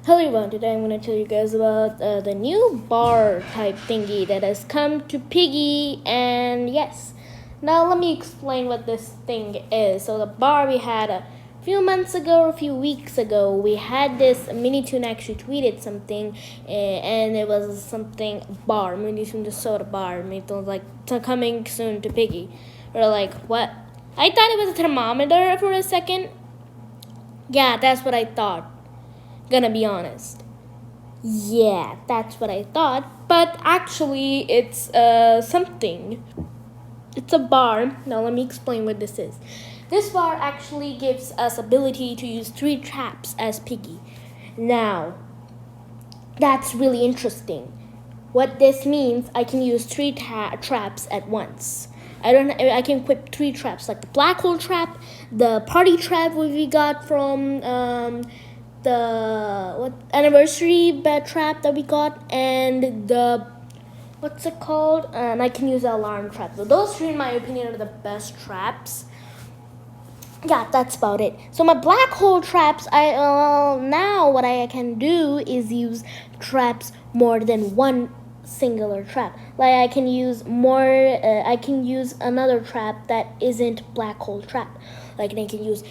Hello everyone, today I'm going to tell you guys about the new bar type thingy that has come to Piggy, and yes, now let me explain what this thing is. So the bar we had a few months ago or a few weeks ago, we had this, Minitoon actually tweeted something, and it was something bar, Minitoon the soda bar, it was like coming soon to Piggy. We're like, what? I thought it was a thermometer for a second. Yeah, that's what I thought. Gonna be honest. Yeah, that's what I thought. But actually, it's something. It's a bar. Now let me explain what this is. This bar actually gives us ability to use 3 traps as Piggy. Now, that's really interesting. What this means, I can use 3 traps at once. I can equip 3 traps, like the black hole trap, the party trap we got from the anniversary trap that we got, and the what's it called? And I can use the alarm trap. So those 3, in my opinion, are the best traps. Yeah, that's about it. So my black hole traps, now what I can do is use traps more than one singular trap. Like I can use more. I can use another trap that isn't black hole trap. Like I can use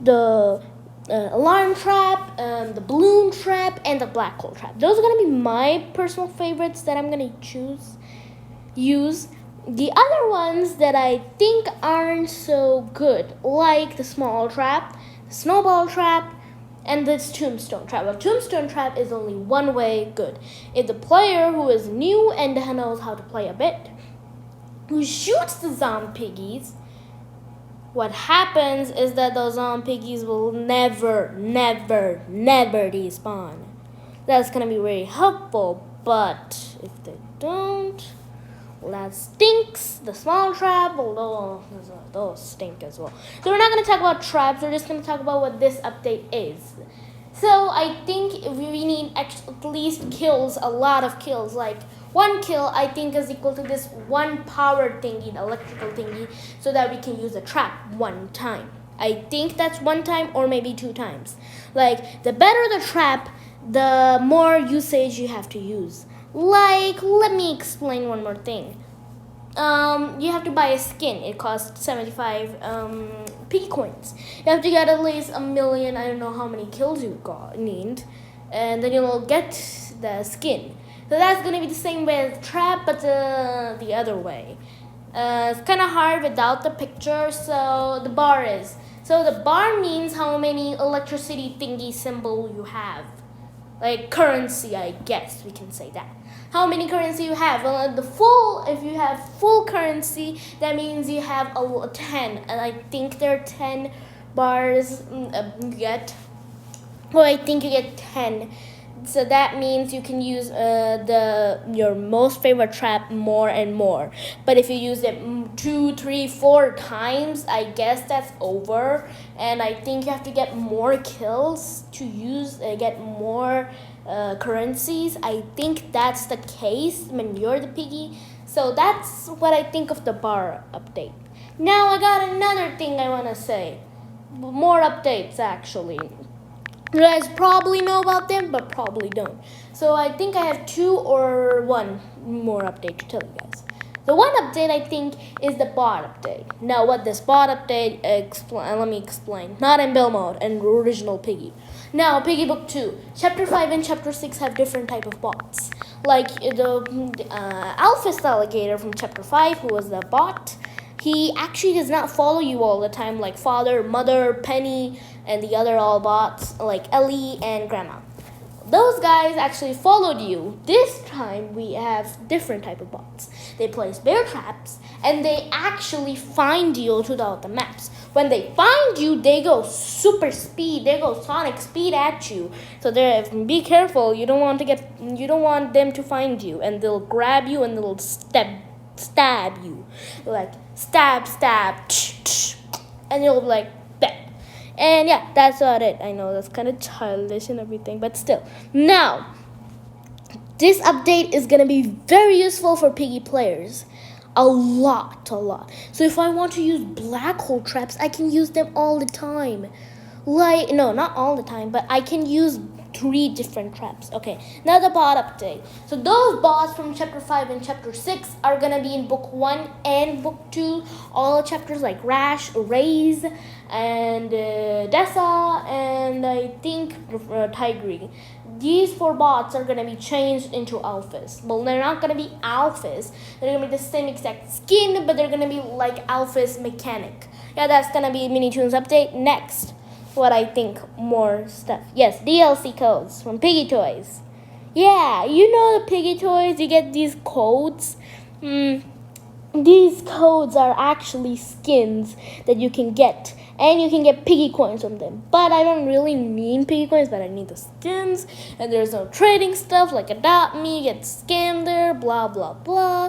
the alarm trap, the balloon trap, and the black hole trap. Those are gonna be my personal favorites that I'm gonna use. The other ones that I think aren't so good, like the small trap, snowball trap, and this tombstone trap. Well, tombstone trap is only one way good. If the player who is new and knows how to play a bit, who shoots the zombie piggies, what happens is that those zombie piggies will never despawn. That's gonna be very helpful, but if they don't, well, that stinks. The small trap, although those stink as well. So we're not going to talk about traps. We're just going to talk about what this update is. So I think we need at least kills, a lot of kills. Like 1 kill, I think, is equal to this 1 power thingy, the electrical thingy, so that we can use a trap 1 time. I think that's 1 time or maybe 2 times. Like the better the trap, the more usage you have to use. Like, let me explain one more thing. You have to buy a skin. It costs 75 piggy coins. You have to get at least 1,000,000. I don't know how many kills you need, and then you'll get the skin. So that's gonna be the same way as the trap, but the other way. It's kind of hard without the picture. So the bar is. So the bar means how many electricity thingy symbol you have. Like currency, I guess we can say that. How many currency you have? Well, if you have full currency, that means you have 10. And I think there are 10 bars you get. Well, I think you get 10. So that means you can use your most favorite trap more and more. But if you use it 2, 3, 4 times, I guess that's over. And I think you have to get more kills to get more currencies. I think that's the case when you're the piggy. So that's what I think of the bar update. Now I got another thing I want to say. More updates actually. You guys probably know about them, but probably don't. So I think I have 2 or 1 more update to tell you guys. The one update I think is the bot update. Now what this bot update let me explain. Not in build mode, and original Piggy. Now Piggy Book 2, Chapter 5 and Chapter 6 have different type of bots. Like the Alphys alligator from Chapter 5, who was the bot. He actually does not follow you all the time, like Father, Mother, Penny, and the other all bots, like Ellie and Grandma. Those guys actually followed you. This time we have different type of bots. They place bear traps, and they actually find you throughout the maps. When they find you, they go super speed. They go sonic speed at you. So be careful. You don't want them to find you, and they'll grab you and they'll stab you, like stab, and you'll be like that. And yeah, that's about it. I know that's kind of childish and everything, but still. Now, this update is gonna be very useful for Piggy players. A lot. So if I want to use black hole traps, I can use them all the time. Like, no, not all the time, but I can use 3 different traps. Okay, now the bot update. So those bots from chapter 5 and chapter 6 are gonna be in book 1 and book 2. All chapters like Rash, Raise, and Dessa, and I think Tigri. These 4 bots are gonna be changed into alphas. Well, they're not gonna be alphas. They're gonna be the same exact skin, but they're gonna be like alphas mechanic. Yeah, that's gonna be Mini Toons update. Next, what I think more stuff. Yes, DLC codes from Piggy Toys. Yeah, you know the Piggy Toys. You get these codes. These codes are actually skins that you can get. And you can get piggy coins from them. But I don't really mean piggy coins, but I need the skins. And there's no trading stuff like Adopt Me, get scammed there, blah, blah, blah.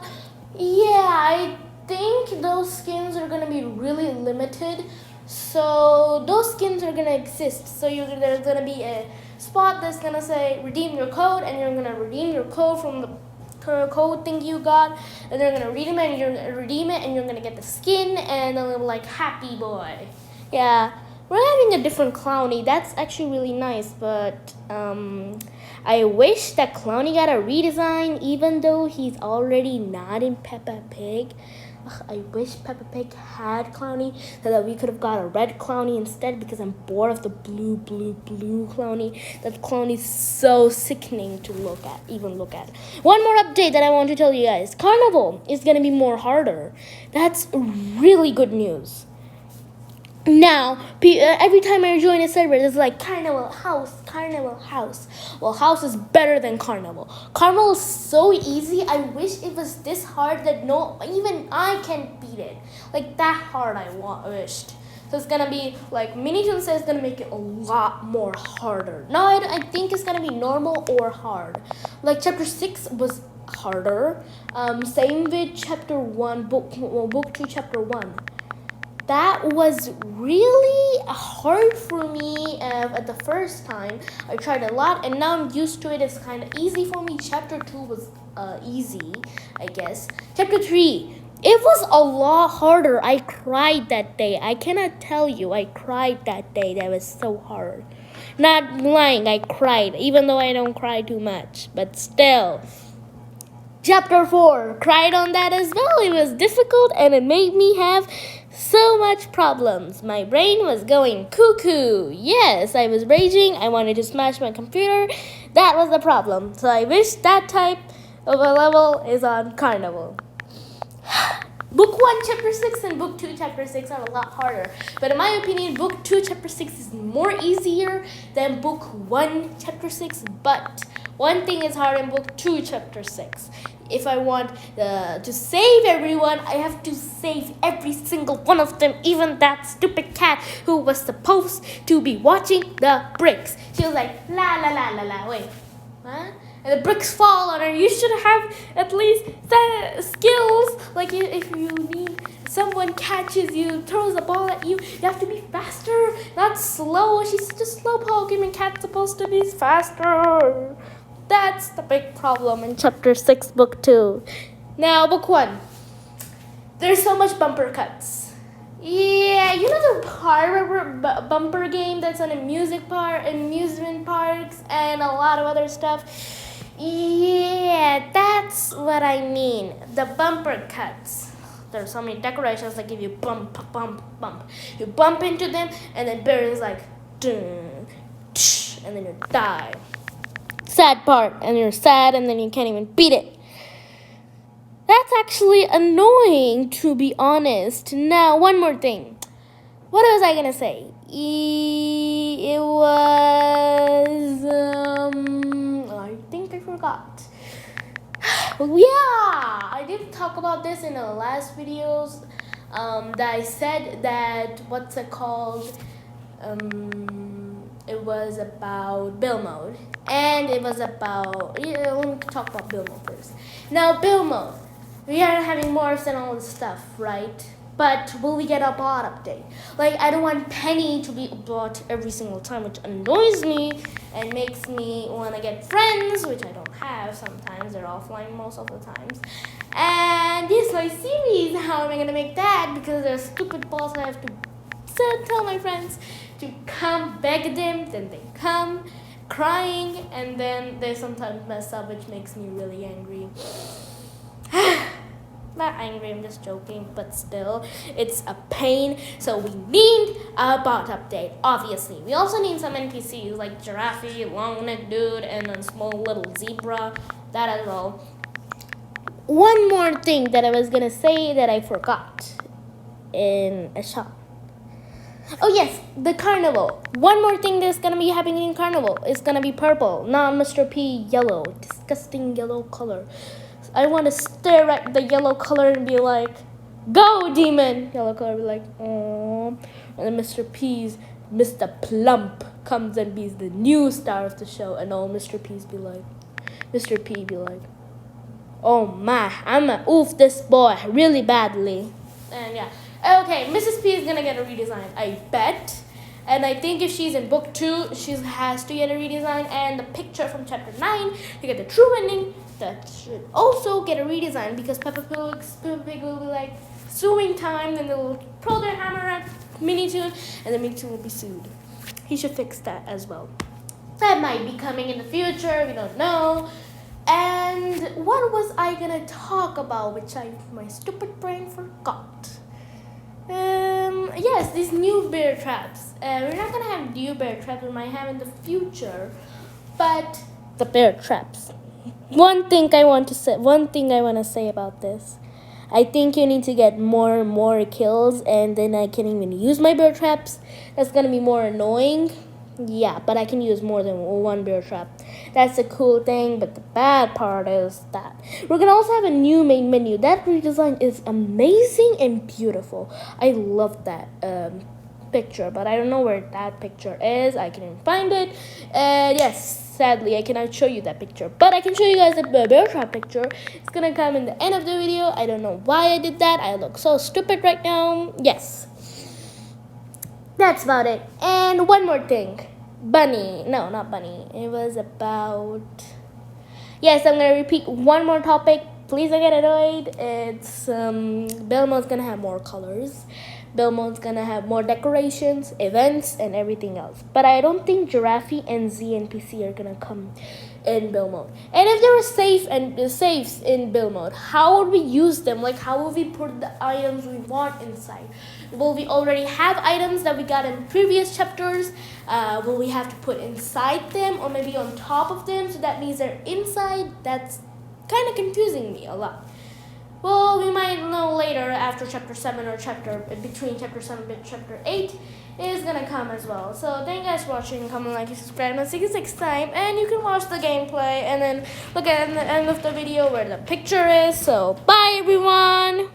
Yeah, I think those skins are going to be really limited. So those skins are going to exist. So there's going to be a spot that's going to say redeem your code. And you're going to redeem your code from the code thing you got, and they're gonna redeem it, and you're gonna redeem it, and you're gonna get the skin and a little like happy boy. Yeah, we're having a different Clowny. That's actually really nice, but I wish that Clowny got a redesign, even though he's already not in Peppa Pig. I wish Peppa Pig had Clowny so that we could have got a red Clowny instead, because I'm bored of the blue Clowny. That Clowny's so sickening to look at, One more update that I want to tell you guys. Carnival is going to be more harder. That's really good news. Now, every time I join a server, it's like Carnival House. Well, House is better than Carnival. Carnival is so easy. I wish it was this hard that even I can beat it. Like that hard I wished. So it's gonna be like Mini Toon says, gonna make it a lot more harder. Now I think it's gonna be normal or hard. Like chapter 6 was harder. Same with chapter 1, book 2, chapter 1. That was really hard for me at the first time. I tried a lot, and now I'm used to it. It's kind of easy for me. Chapter 2 was easy, I guess. Chapter 3, it was a lot harder. I cried that day. I cannot tell you. I cried that day. That was so hard. Not lying, I cried, even though I don't cry too much. But still. Chapter 4, cried on that as well. It was difficult, and it made me have so much problems. My brain was going cuckoo. Yes, I was raging. I wanted to smash my computer. That was the problem. So I wish that type of a level is on Carnival. Book 1, chapter 6 and book 2, chapter 6 are a lot harder. But in my opinion, book 2, chapter 6 is more easier than book 1, chapter 6. But one thing is hard in book 2, chapter 6. If I want to save everyone, I have to save every single one of them, even that stupid cat who was supposed to be watching the bricks. She was like, la la la la la, wait, huh? And the bricks fall on her. You should have at least skills, like if you need someone catches you, throws a ball at you, you have to be faster, not slow. She's such a slow Pokemon cat's supposed to be faster. That's the big problem in chapter 6, book 2. Now, book 1. There's so much bumper cuts. Yeah, you know the car bumper game that's on amusement parks and a lot of other stuff? Yeah, that's what I mean. The bumper cuts. There's so many decorations that give you bump. You bump into them, and then Baron's like, dun, tsh, and then you die. Sad part, and you're sad, and then you can't even beat it. That's actually annoying, to be honest. Now, one more thing. What was I gonna say? It was I think I forgot. Yeah, I did talk about this in the last videos. That I said that what's it called? It was about build mode, and it was about let me talk about build mode first. Now, build mode, we are having morphs and all this stuff, right? But will we get a bot update? Like, I don't want Penny to be a bot every single time, which annoys me and makes me want to get friends, which I don't have sometimes. They're offline most of the times. And yes, my series, how am I going to make that? Because there's stupid bots I have to tell my friends to come, beg them, then they come. crying, and then they sometimes mess up, which makes me really angry. Not angry, I'm just joking, but still, it's a pain. So we need a bot update, obviously. We also need some NPCs like Giraffe, Long Neck Dude, and a small little zebra. That as well. One more thing that I was gonna say that I forgot in a shop. Oh yes, the carnival. One more thing that's gonna be happening in carnival is gonna be purple, not Mr. P yellow. Disgusting yellow color. I want to stare at the yellow color and be like, go demon! Yellow color be like, oh. And then Mr. Plump comes and be the new star of the show, and all Mr. P be like, oh my, I'ma oof this boy really badly. And yeah. Okay, Mrs. P is gonna get a redesign, I bet. And I think if she's in book 2, she has to get a redesign. And the picture from chapter 9 to get the true ending, that should also get a redesign, because Peppa Pig will be like suing time, then they'll throw their hammer at Minnie Toon, and then Minnie Toon will be sued. He should fix that as well. That might be coming in the future, we don't know. And what was I gonna talk about, which my stupid brain forgot? Yes, these new bear traps. We're not gonna have new bear traps, we might have in the future, but the bear traps. One thing I want to say about this. I think you need to get more and more kills, and then I can even use my bear traps. That's gonna be more annoying. Yeah, but I can use more than one bear trap. That's a cool thing, but the bad part is that we're gonna also have a new main menu. That redesign is amazing and beautiful. I love that picture, but I don't know where that picture is. I can't find it. Yes, sadly, I cannot show you that picture, but I can show you guys the bear trap picture. It's gonna come in the end of the video. I don't know why I did that. I look so stupid right now. Yes. That's about it. And one more thing. Bunny. No, not Bunny. It was about... Yes, I'm going to repeat one more topic. Please don't get annoyed. It's... Belmont's going to have more colors. Belmont's going to have more decorations, events, and everything else. But I don't think Giraffe and ZNPC are going to come in Belmont. And if there were safes in Belmont, how would we use them? Like, how would we put the items we want inside? Will we already have items that we got in previous chapters? Will we have to put inside them, or maybe on top of them? So that means they're inside. That's kind of confusing me a lot. Well, we might know later after chapter 7 or between chapter 7 and chapter 8 is gonna come as well. So thank you guys for watching. Comment, like, and subscribe. And I'll see you next time. And you can watch the gameplay and then look at the end of the video where the picture is. So bye everyone.